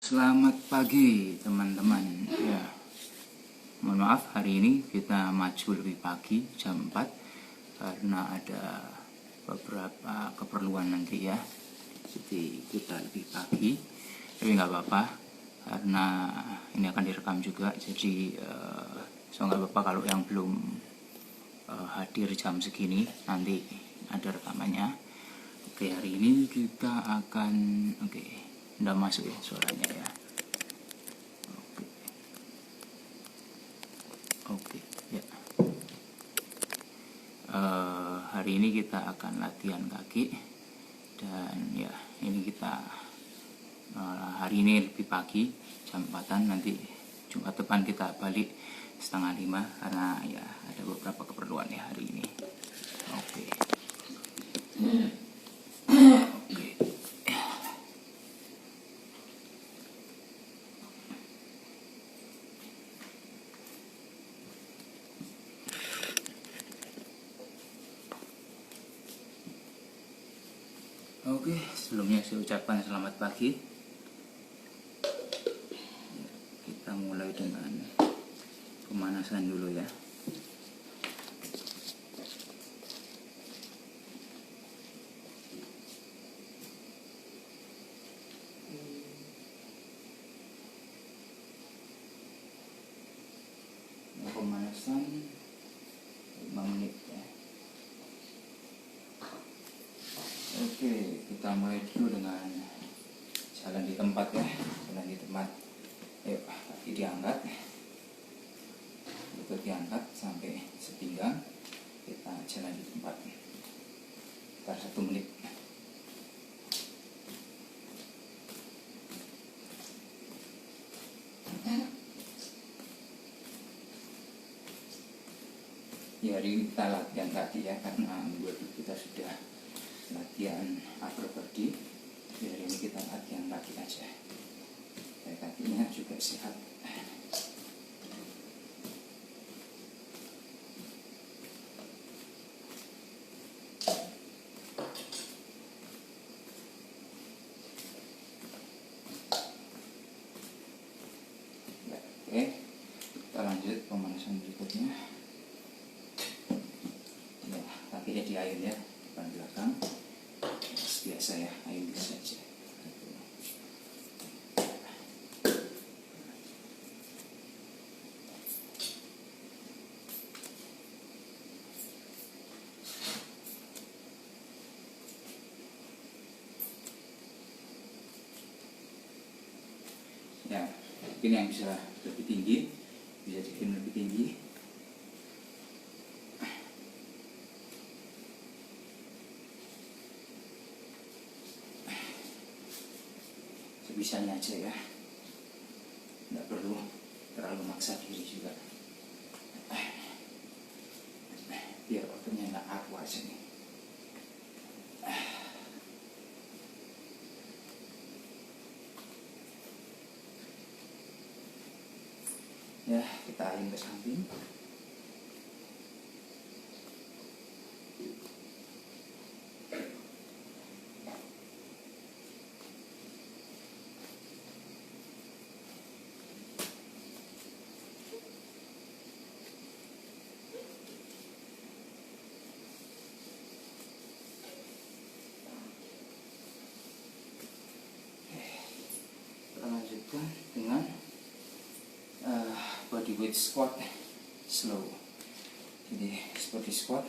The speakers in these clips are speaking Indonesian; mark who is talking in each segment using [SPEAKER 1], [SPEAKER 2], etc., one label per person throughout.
[SPEAKER 1] Selamat pagi teman-teman. Ya, mohon maaf hari ini kita maju lebih pagi jam 4 karena ada beberapa keperluan nanti ya. Jadi kita lebih pagi, tapi nggak apa-apa karena ini akan direkam juga. Jadi so nggak apa-apa kalau yang belum hadir jam segini, nanti ada rekamannya. Oke, hari ini kita akan udah masuk ya suaranya ya. Oke ya. Hari ini kita akan latihan kaki dan ya ini kita hari ini lebih pagi jam 4-an, nanti Jumat depan kita balik 4:30 karena ya ada beberapa keperluan ya hari ini. Oke. Oke, sebelumnya saya ucapkan selamat pagi. Kita mulai dengan pemanasan dulu ya. Pemanasan 5 menit ya. Oke, kita mulai dulu dengan jalan di tempat ya. Jalan di tempat. Ayo, kaki diangkat. Lutut diangkat sampai sepinggang. Kita jalan di tempat. Sekitar 1 menit. Ya, hari ini kita latihan kaki ya, karena minggu lalu kita sudah latihan upper body. Jadi hari ini kita latihan kaki aja. Kayak kakinya juga sehat. Ya, oke, kita lanjut pemanasan berikutnya. Ya, kakinya diayun ya, depan belakang. Biasa ya, ayun saja. Ya, mungkin yang bisa lebih tinggi, bisa bikin lebih tinggi. Sebisanya aja ya, nggak perlu terlalu maksa diri juga, biar ototnya nggak kaku aja nih. Ya, kita ayun ke samping. Kita lanjutkan dengan bodyweight squat slow. Jadi seperti squat,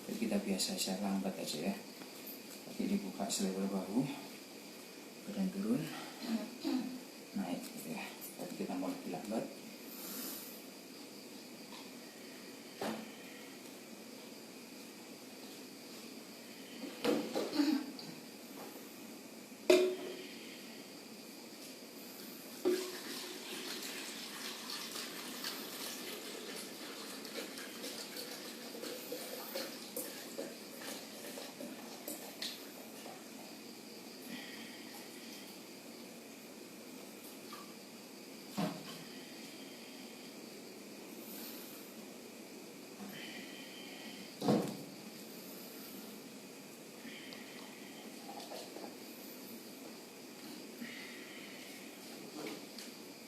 [SPEAKER 1] kita biasa aja, lambat aja ya. Kaki dibuka selebar bahu, badan turun, naik gitu ya. Tapi kita mau lebih lambat.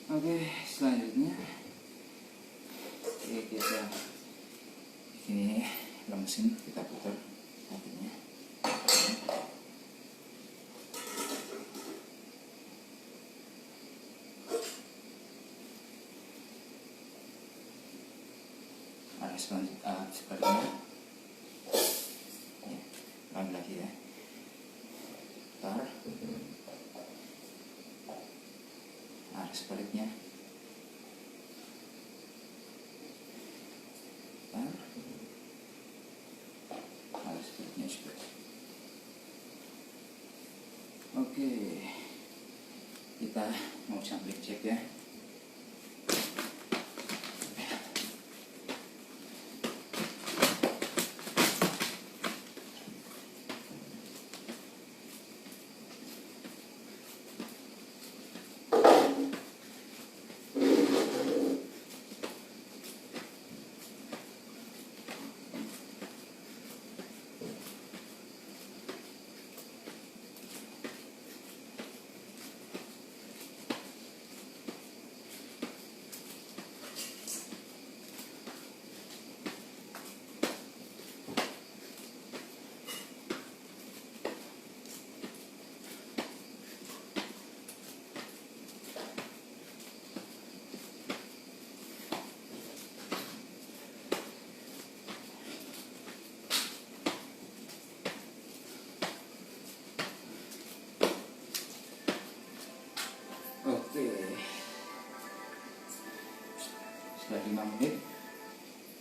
[SPEAKER 1] Oke, selanjutnya kita ini mesin kita putar kakinya. Arah sebaliknya, lagi ya, putar. Arah sebaliknya, putar. Arah sebaliknya juga. Oke, kita mau sampling cek ya. Oke, sudah 5 menit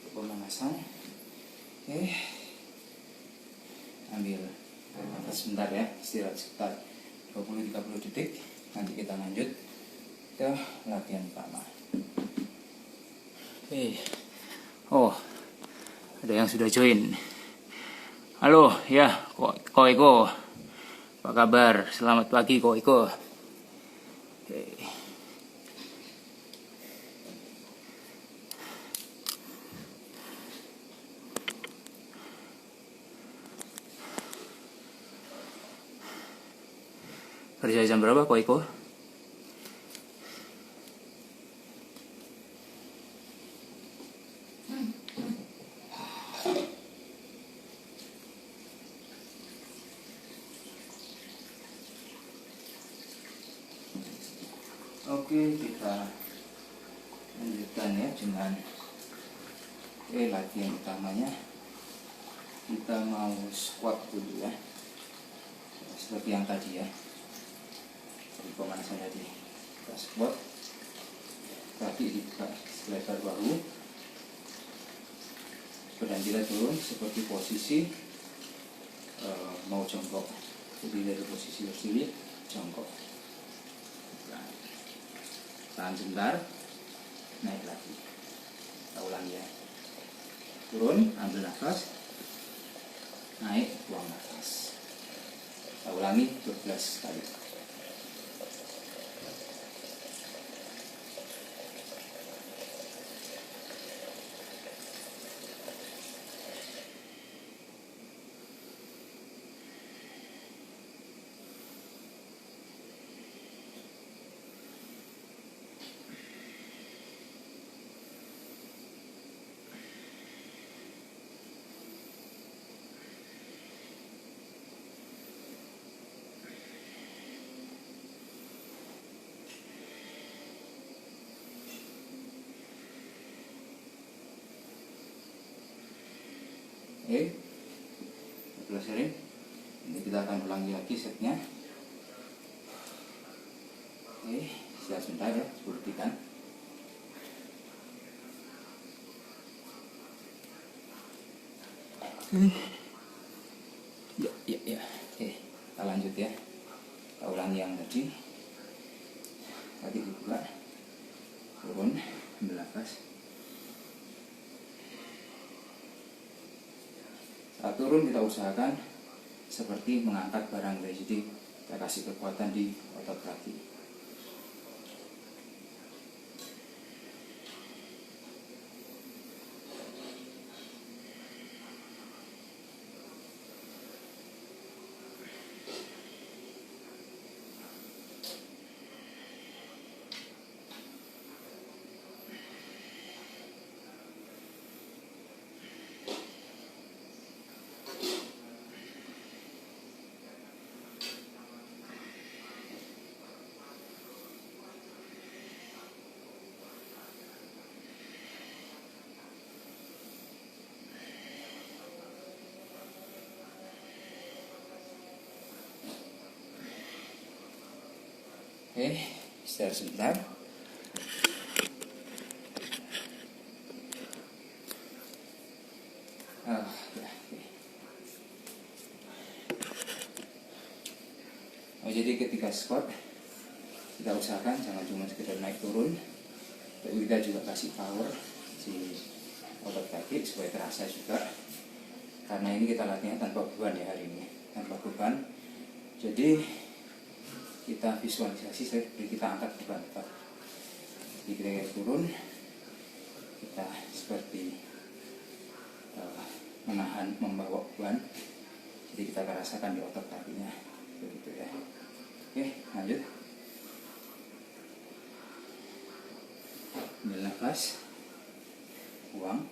[SPEAKER 1] pemanasan. Oke, ambil nafas sebentar ya, istirahat sekitar 20-30 detik. Nanti kita lanjut ke latihan pertama. Oh, ada yang sudah join. Halo ya, Ko Eko, apa kabar? Selamat pagi Ko Eko. Kerja jam berapa Ko Eko? Oke, kita lanjutkan ya dengan latihan utamanya. Kita mau squat dulu ya, seperti yang tadi ya, di pemanasan tadi. Kita squat, kaki dibuka selebar bahu, badan kita turun seperti posisi mau jongkok. Jadi dari posisi berdiri jongkok. Tahan sebentar, naik lagi. Kita ulangi ya. Turun, ambil nafas, naik, buang nafas. Kita ulangi 12 kali. Oke, 12 sering. Ini kita akan ulangi lagi setnya. Oke, siap sebentar ya, 10 detik kan. Ya. Oke, kita lanjut ya. Kita ulangi yang tadi. Kaki dibuka, turun, ambil nafas. Saat turun kita usahakan seperti mengangkat barang guys, jadi kita kasih kekuatan di otot kaki. Oke, istirahat sebentar. Jadi ketika squat kita usahakan jangan cuma sekedar naik turun, tapi kita juga kasih power di otot kaki supaya terasa juga. Karena ini kita latihan tanpa beban ya hari ini, tanpa beban. Jadi kita visualisasi seperti kita angkat beban tetap. Jadi kita turun, kita seperti menahan, membawa beban. Jadi kita akan rasakan di otot kakinya, begitu ya. Oke, lanjut. Ambil nafas, buang.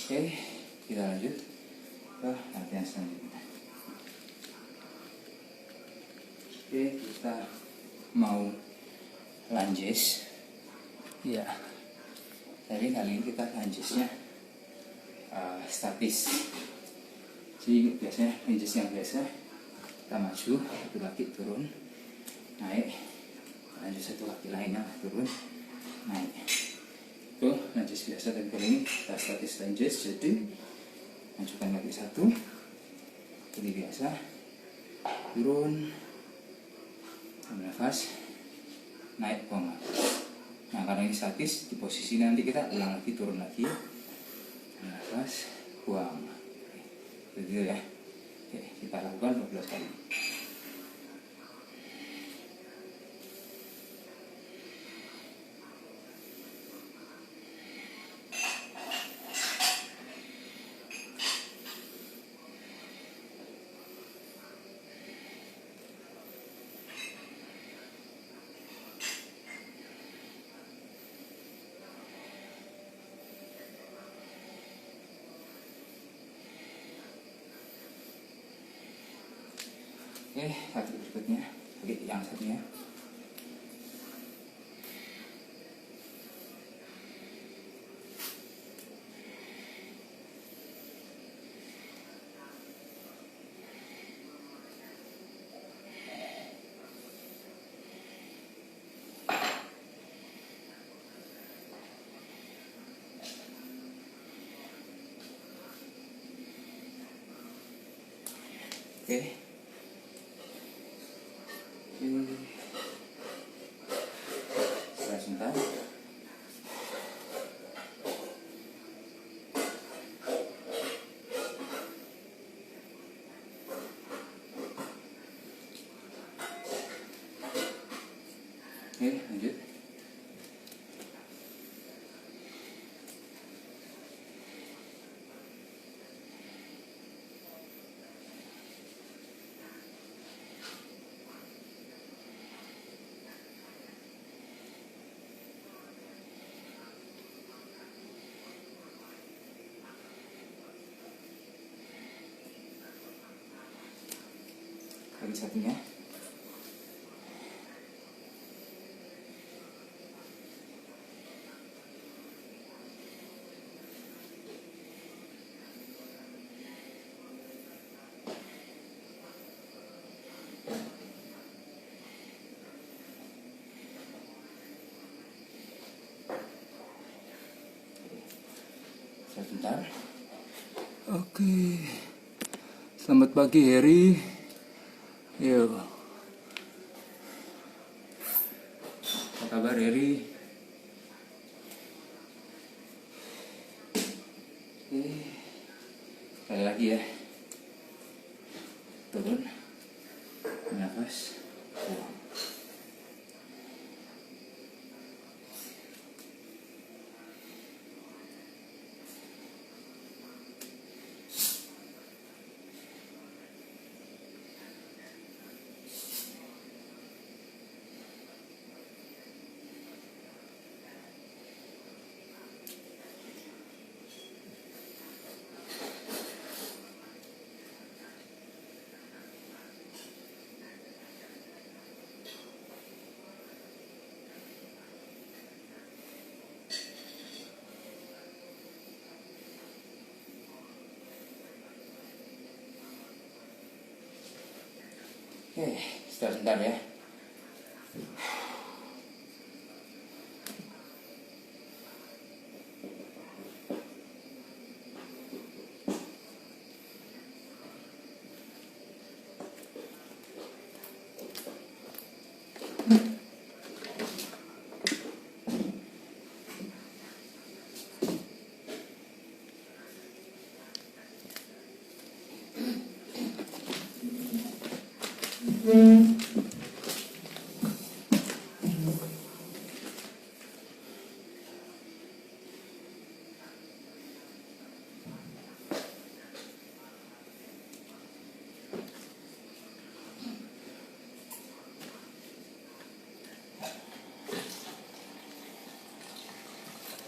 [SPEAKER 1] Oke, kita lanjut ke latihan selanjutnya. Oke, kita mau lunges. Ya, jadi kali ini kita lungesnya statis. Jadi biasanya lunges yang biasa kita maju, satu kaki turun, naik, lanjut satu kaki lainnya turun, naik. Itu lunges biasa, tapi kali ini kita statis lunges. Jadi majukan kaki satu, jadi biasa, turun, ambil nafas, naik, buang. Nah karena ini statis, di posisi nanti kita ulang lagi, turun lagi, ambil nafas, buang. Begitu ya. Oke, kita lakukan 12 kali. Oke, kaki berikutnya, kaki yang satunya. Oke. Sebentar. Oke, lanjut. Kaki satunya. Sebentar. Oke. Selamat pagi Heri. Yo. Apa kabar Heri? Oke. Sekali lagi ya. Turun. Nafas. Buang. Oke, sebentar ya.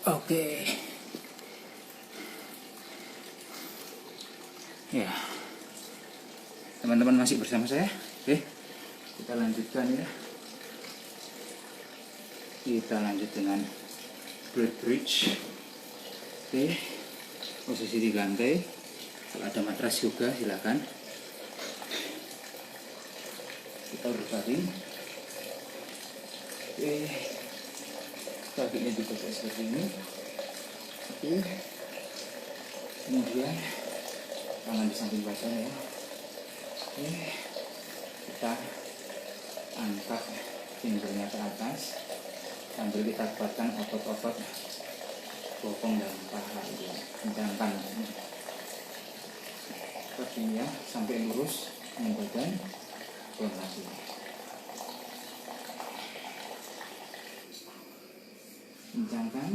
[SPEAKER 1] Oke. Ya. Teman-teman masih bersama saya. Oke. Kita lanjutkan ya. Kita lanjut dengan bridge. Oke. Posisi di lantai. Kalau ada matras juga silakan. Kita berbaring. Oke. Kakinya dibuka seperti ini. Oke. Kemudian tangan di samping badan ya. Oke. Kita angkat pinggulnya ke atas sambil kita kuatkan otot-otot bokong dan paha ini. Kencangkan kakinya sampai lurus dengan badan dan lagi. Kencangkan.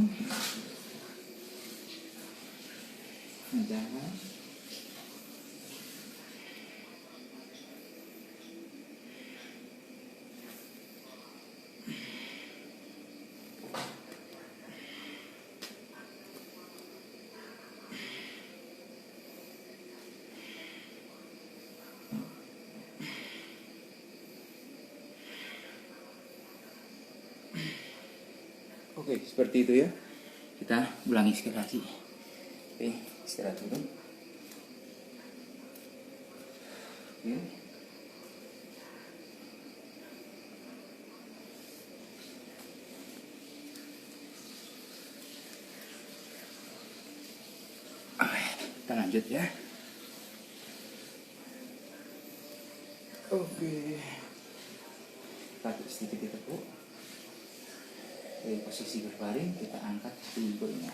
[SPEAKER 1] Oke, seperti itu ya. Kita ulangi sekali lagi. Oke, istirahat dulu. Oke. Kita lanjut ya. Oke. Kaki sedikit ditekuk. Dari posisi berbaring kita angkat pinggulnya.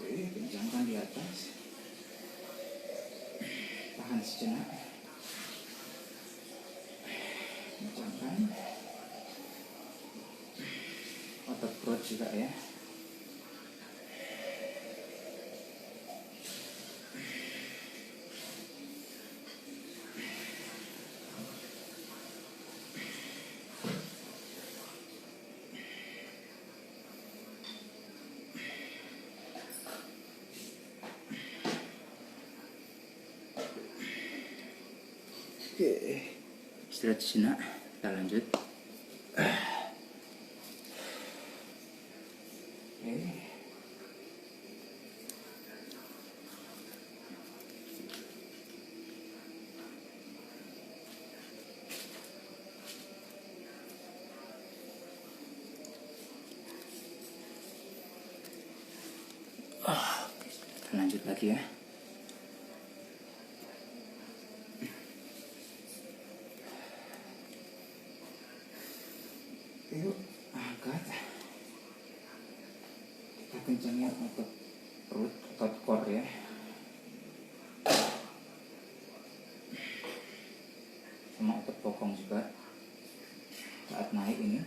[SPEAKER 1] Oke, kencangkan di atas. Tahan sejenak. Kencangkan. Otot perut juga ya. Oke, istirahat sejenak, kita lanjut. Kita lanjut lagi ya. Yuk, angkat. Kita kencangnya otot perut, otot core ya. Sama otot bokong juga. Saat naik ini.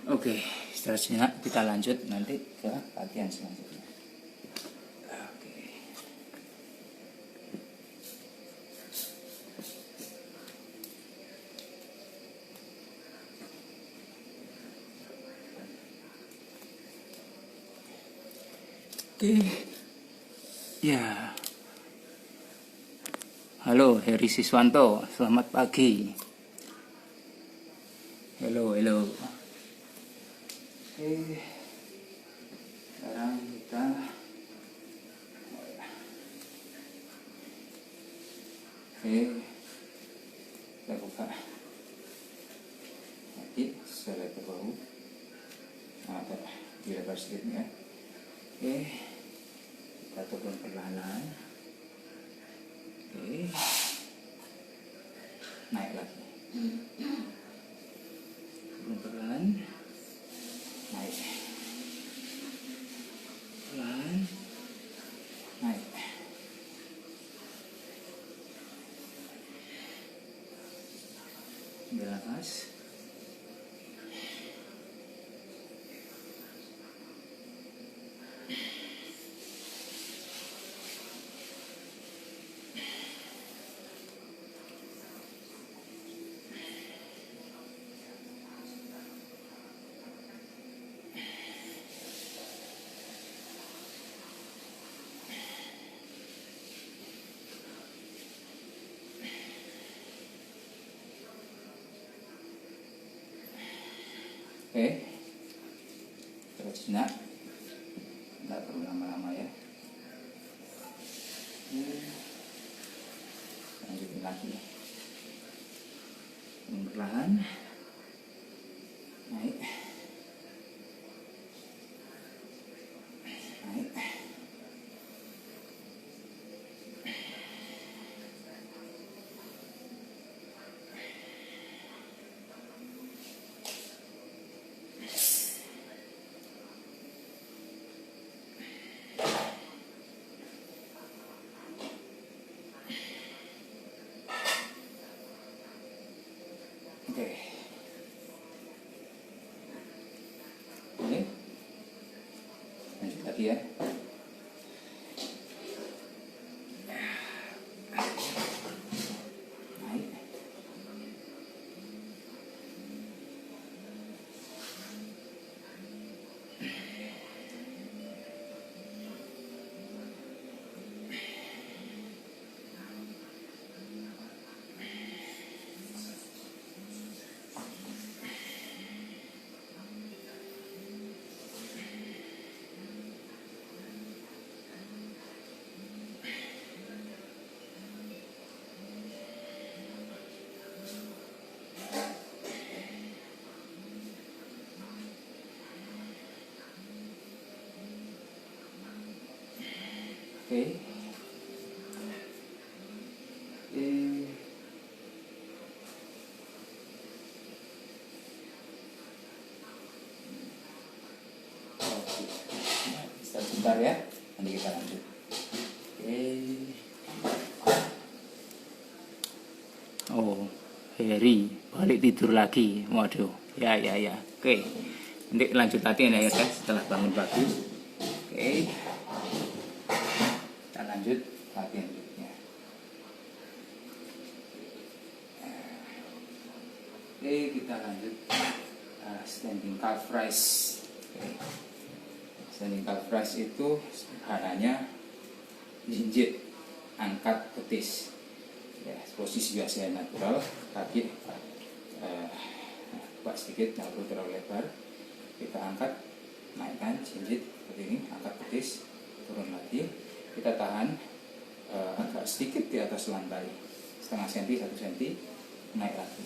[SPEAKER 1] Oke, istirahat sejenak, kita lanjut nanti ke latihan selanjutnya. Oke. Oke. Ya. Halo, Heri Siswanto. Selamat pagi. Halo. Oke. Sekarang kita buka lagi secara terbaru. Dilebar sedikit ya. Oke, kita turun perlahan. Oke, naik lagi. Turun perlahan, naik. Perlahan, naik. Ambil nafas. Oke, terus sejenak, nggak perlu lama-lama ya. Lanjutin lagi, perlahan, naik, naik. Oke. Ini lanjut lagi ya. Naik. Oke. Sebentar ya, nanti kita lanjut. Oke. Oh, Heri balik tidur lagi. Waduh, ya. Oke, nanti lanjut latihan ya guys setelah bangun pagi. Oke, kita lanjut latihan berikutnya. Oke, kita lanjut standing calf raise. Oke. Standing calf raise itu sederhananya jinjit, angkat betis. Ya, posisi biasa natural, kaki buka sedikit, nggak perlu terlalu lebar. Kita angkat, naikkan jinjit seperti ini, angkat betis, turun lagi. Kita tahan agak sedikit di atas lantai, setengah senti, 1 senti, naik lagi.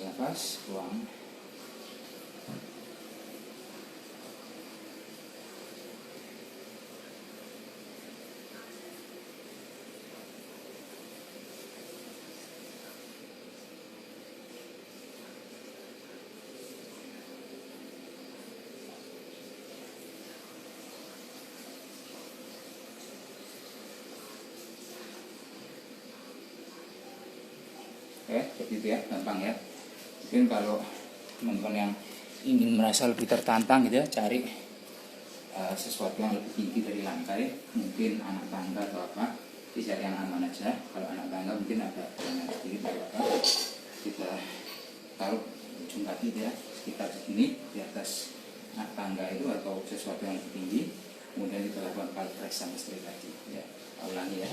[SPEAKER 1] Nafas, buang. Seperti itu ya, gampang ya. Mungkin kalau teman-teman yang ingin merasa lebih tertantang gitu ya, cari sesuatu yang lebih tinggi dari lantai, mungkin anak tangga atau apa, dicari yang aman aja. Kalau anak tangga mungkin agak banyak sedikit atau apa, kita taruh ujung kaki ya sekitar segini di atas tangga itu atau sesuatu yang lebih tinggi, kemudian kita lakukan kali press sama seperti tadi ya. Ulangi ya.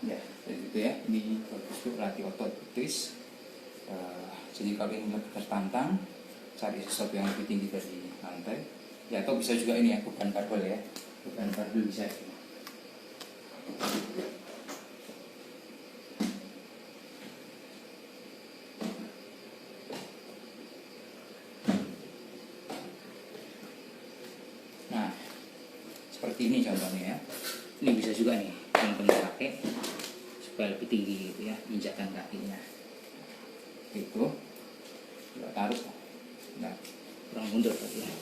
[SPEAKER 1] Ya, itu ya, ini bagus untuk latih otot betis. Jadi kalau ingin lebih tertantang, cari sesuatu yang lebih tinggi dari lantai. Ya, atau bisa juga ini ya, beban barbel ya, beban barbel bisa. Nah, seperti ini contohnya ya. Ini bisa juga nih, teman-teman pakai supaya lebih tinggi gitu ya, injakan kakinya. Itu kita taruh, nah kurang mundur tadi ya.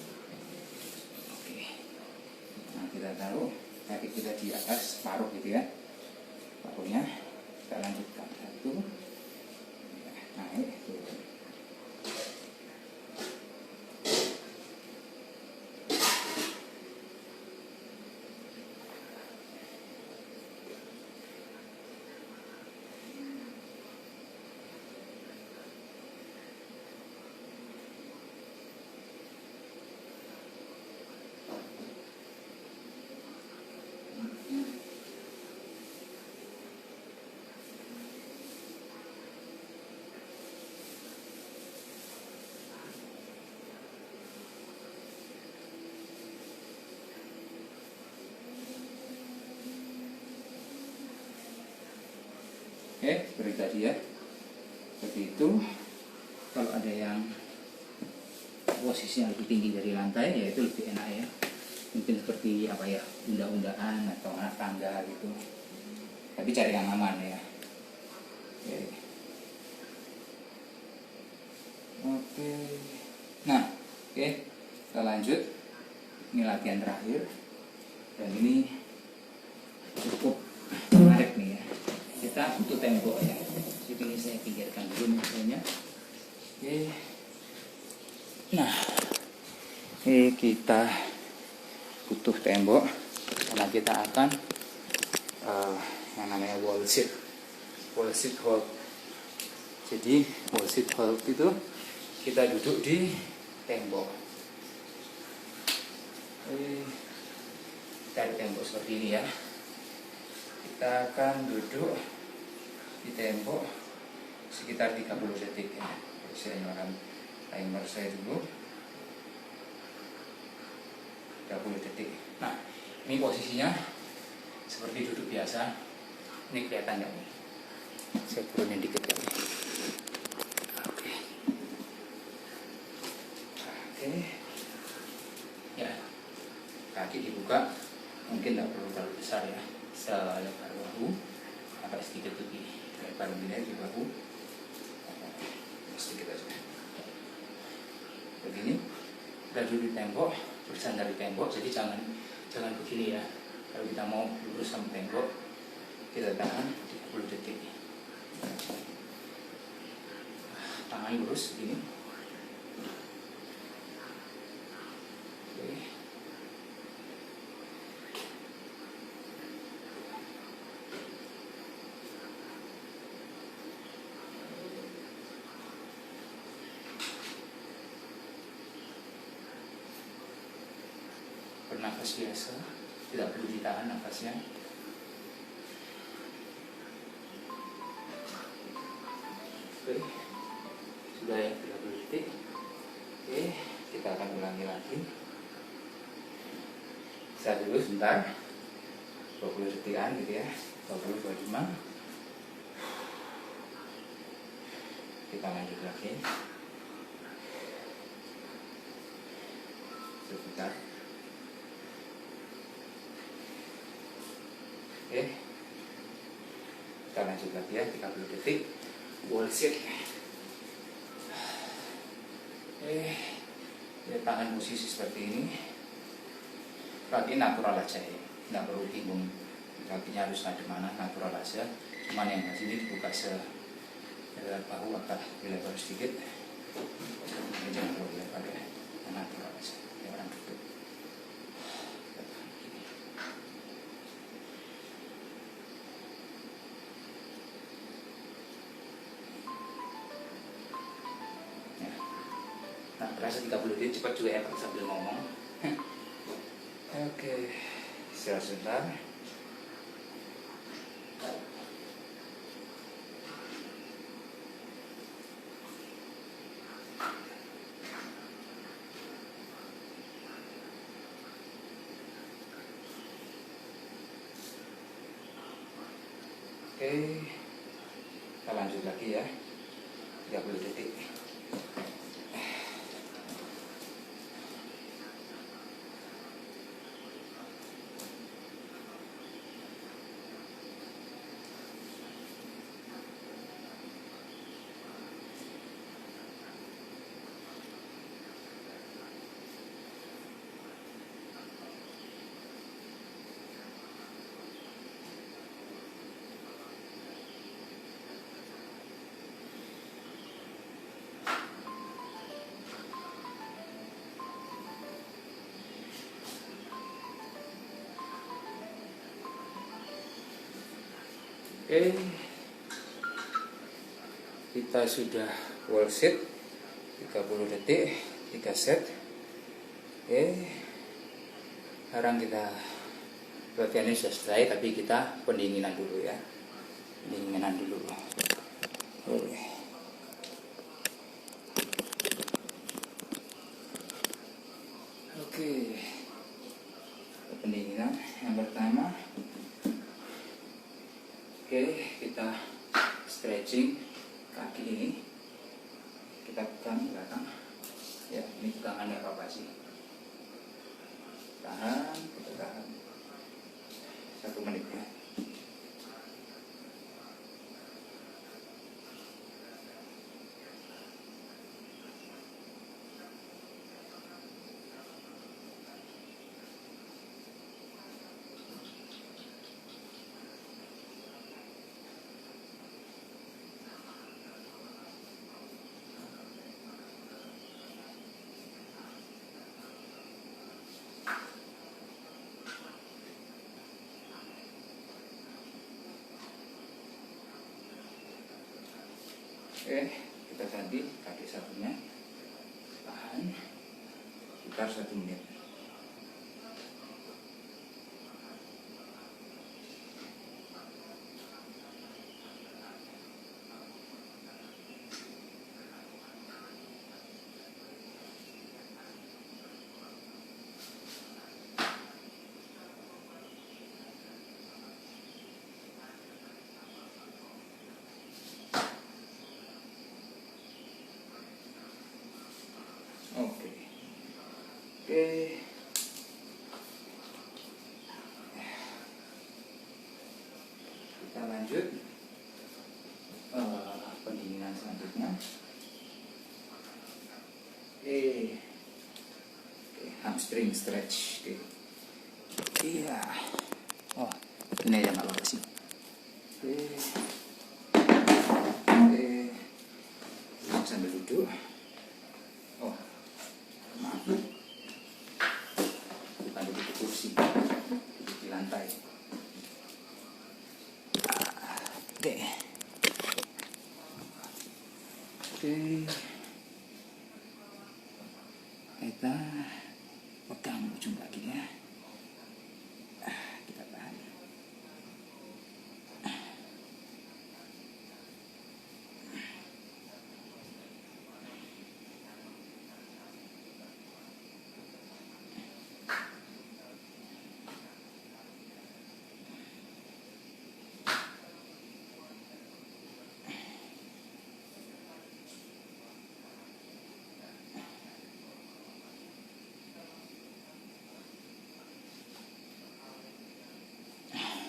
[SPEAKER 1] Oke, nah kita taruh kaki kita di atas paruh gitu ya, paruhnya kita lanjutkan satu, naik turun. Oke, seperti tadi ya. Seperti itu. Kalau ada yang posisinya lebih tinggi dari lantai, ya itu lebih enak ya. Mungkin seperti apa ya, unda-undaan atau anak tangga gitu. Tapi cari yang aman ya. Oke. Oke. Nah, oke, kita lanjut. Ini latihan terakhir. Dan ini cukup menarik nih ya. Kita untuk tembok ya. Jadi ini saya pinggirkan dulu misalnya. Oke. Nah, ini kita butuh tembok karena kita akan yang namanya wall sit hold. Jadi wall sit hold itu kita duduk di tembok. Dari tembok seperti ini ya. Kita akan duduk di tembok sekitar 30 detik ya. Saya nyalakan timer saya dulu. 30 detik. Nah, ini posisinya seperti duduk biasa. Ini kelihatan nggak nih? Saya turunin dikit ya. Oke. Oke. Ya, kaki dibuka. Mungkin nggak perlu terlalu besar ya. Selebar bahu, agak sedikit lebih lebar di bahu. Sedikit aja. Begini, kita duduk di tembok, bersandar di tembok. Jadi jangan begini ya. Kalau kita mau lurus sama tembok, kita tahan 30 detik. Tangan lurus begini. Oke. Bernafas biasa, tidak perlu ditahan nafasnya. Oke, sudah ya 30 detik. Oke, kita akan ulangi lagi. Saya dulu sebentar, 20 detikan gitu ya, 20-25. Kita lanjut lagi. Sebentar. Oke, kita lanjut lagi ya, 30 detik. Wall sit. Kita tangan posisi seperti ini. kaki natural aja ya, nggak perlu bingung kakinya harus ada mana, natural aja. Cuman yang sini dibuka bahu agak dilebar sedikit, ini jangan terlalu lebar ya, natural aja ya, orang duduk. Ya. Nah, berasa 30 detik cepat juga ya sambil ngomong. Oke, istirahat sebentar. Oke, kita lanjut lagi ya, 30 detik. Oke, kita sudah wall sit 30 detik, 3 set. Oke, sekarang kita latihan ini sudah selesai, tapi kita pendinginan dulu ya, pendinginan dulu. Oke, pendinginan yang pertama. Oke, kita stretching kaki ini, kita pegang belakang ya, ini pegangan ya apa sih, tahan, kita tahan 1 menit ya. Oke, kita ganti kaki satunya, tahan sekitar 1 menit. Oke, kita lanjut pendinginan selanjutnya. Oke, hamstring stretch. Iya, oh ini aja nggak apa-apa sih. Oke, sambil duduk. Oh, maaf, bukan duduk di kursi, duduk di lantai. Oke, kita pegang ujung kakinya, kita tahan.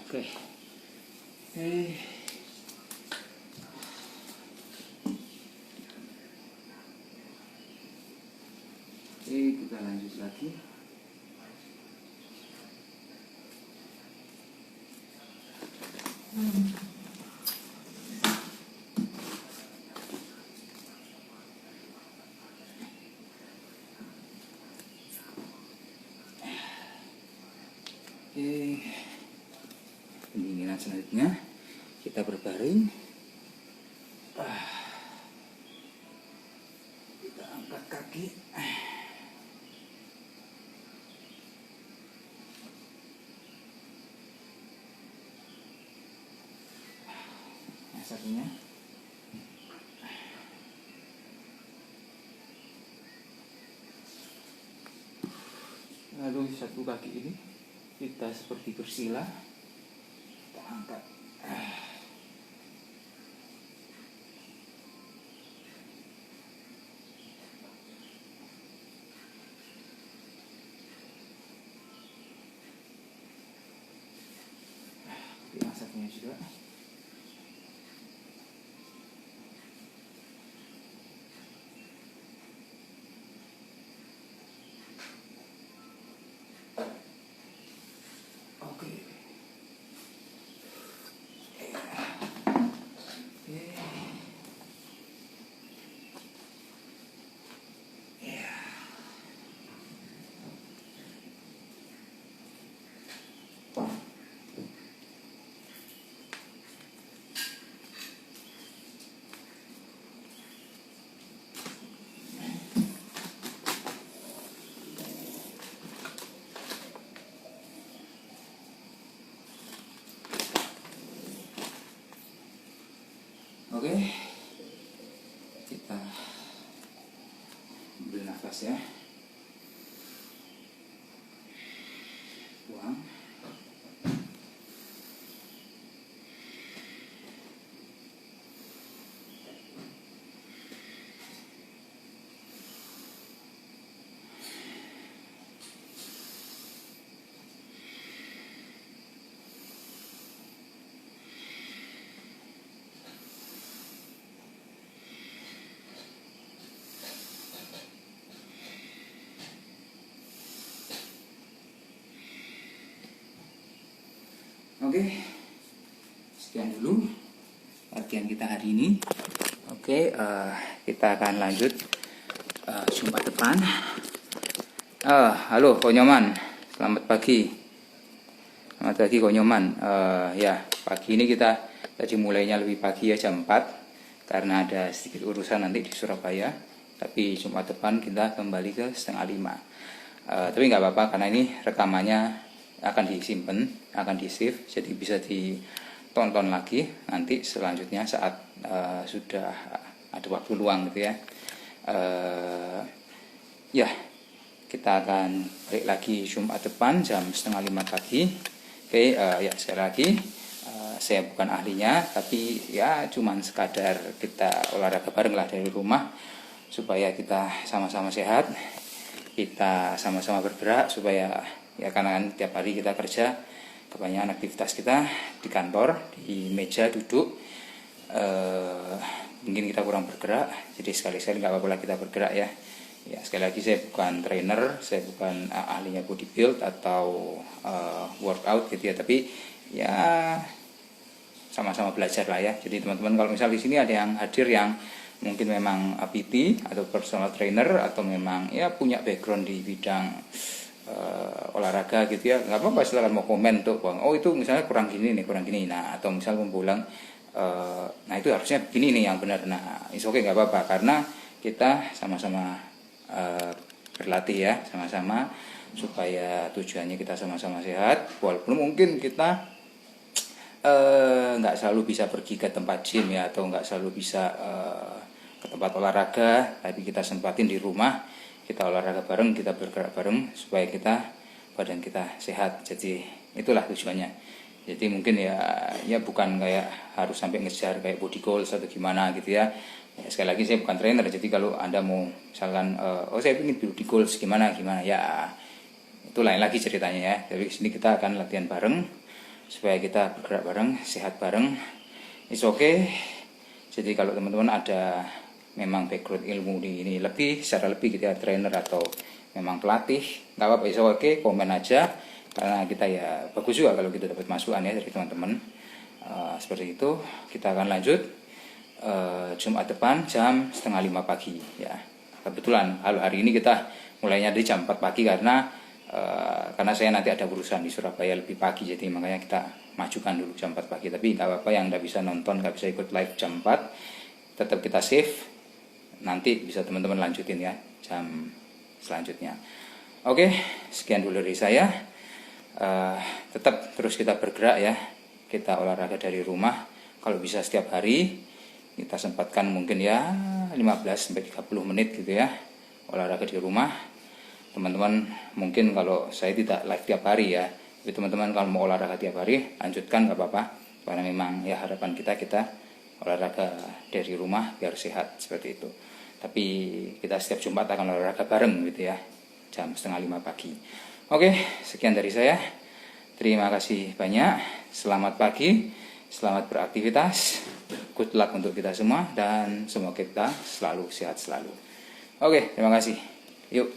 [SPEAKER 1] Oke. Oke, kita lanjut lagi. Oke, pendinginan selanjutnya kita berbaring. Kita angkat kaki. Yang satunya. Lalu satu kaki ini kita seperti bersila, kita angkat. Yang satunya juga. Oke, kita ambil nafas ya, buang. Oke, sekian dulu latihan kita hari ini. Oke, kita akan lanjut Jumat depan. Halo Konyoman, selamat pagi. Selamat pagi Konyoman. Ya, pagi ini kita tadi mulainya lebih pagi ya, jam 4 karena ada sedikit urusan nanti di Surabaya. Tapi Jumat depan kita kembali ke 4:30. Tapi nggak apa-apa karena ini rekamannya akan disimpan, akan di-save, jadi bisa ditonton lagi nanti selanjutnya saat sudah ada waktu luang gitu ya. Ya, kita akan balik lagi Jumat depan jam 4:30 pagi. Oke, ya sekali lagi saya bukan ahlinya, tapi ya cuman sekadar kita olahraga bareng lah dari rumah supaya kita sama-sama sehat, kita sama-sama bergerak supaya ya karena kan tiap hari kita kerja, kebanyakan aktivitas kita di kantor, di meja duduk, mungkin kita kurang bergerak, jadi sekali-sekali nggak apa-apa lah kita bergerak ya. Ya sekali lagi saya bukan trainer, saya bukan ahlinya body build atau workout gitu ya, tapi ya sama-sama belajar lah ya. Jadi teman-teman kalau misal di sini ada yang hadir yang mungkin memang PT atau personal trainer atau memang ya punya background di bidang olahraga gitu ya, nggak apa-apa, silakan mau komen tuh bang, oh itu misalnya kurang gini nih, kurang gini, nah atau misal membilang nah itu harusnya begini nih yang benar, nah it's okay, nggak apa-apa karena kita sama-sama berlatih ya, sama-sama supaya tujuannya kita sama-sama sehat, walaupun mungkin kita nggak selalu bisa pergi ke tempat gym ya, atau nggak selalu bisa ke tempat olahraga, tapi kita sempatin di rumah, kita olahraga bareng, kita bergerak bareng supaya badan kita sehat. Jadi itulah tujuannya. Jadi mungkin ya bukan kayak harus sampai ngejar kayak body goals atau gimana gitu ya. Ya sekali lagi saya bukan trainer, jadi kalau Anda mau misalkan saya ingin body goals gimana ya itu lain lagi ceritanya ya. Tapi di sini kita akan latihan bareng supaya kita bergerak bareng, sehat bareng. It's okay. Jadi kalau teman-teman ada memang background ilmu di ini secara lebih gitu ya, trainer atau memang pelatih, nggak apa-apa, oke, komen aja karena kita ya bagus juga kalau kita dapat masukan ya dari teman-teman. Seperti itu, kita akan lanjut Jumat depan jam 4:30 pagi ya. Kebetulan kalau hari ini kita mulainya dari jam 4 pagi karena saya nanti ada urusan di Surabaya lebih pagi, jadi makanya kita majukan dulu jam 4 pagi. Tapi nggak apa-apa, yang nggak bisa nonton, nggak bisa ikut live jam 4, tetap kita save, nanti bisa teman-teman lanjutin ya jam selanjutnya. Oke, sekian dulu dari saya. Tetap terus kita bergerak ya, kita olahraga dari rumah. Kalau bisa setiap hari kita sempatkan mungkin ya 15-30 menit gitu ya, olahraga di rumah. Teman-teman mungkin kalau saya tidak live tiap hari ya, tapi teman-teman kalau mau olahraga tiap hari lanjutkan, nggak apa-apa, karena memang ya harapan kita olahraga dari rumah biar sehat seperti itu. Tapi kita setiap Jumat akan olahraga bareng gitu ya, jam 4:30 pagi. Oke, sekian dari saya. Terima kasih banyak. Selamat pagi, selamat beraktivitas. Good luck untuk kita semua dan semoga kita selalu sehat selalu. Oke, terima kasih. Yuk.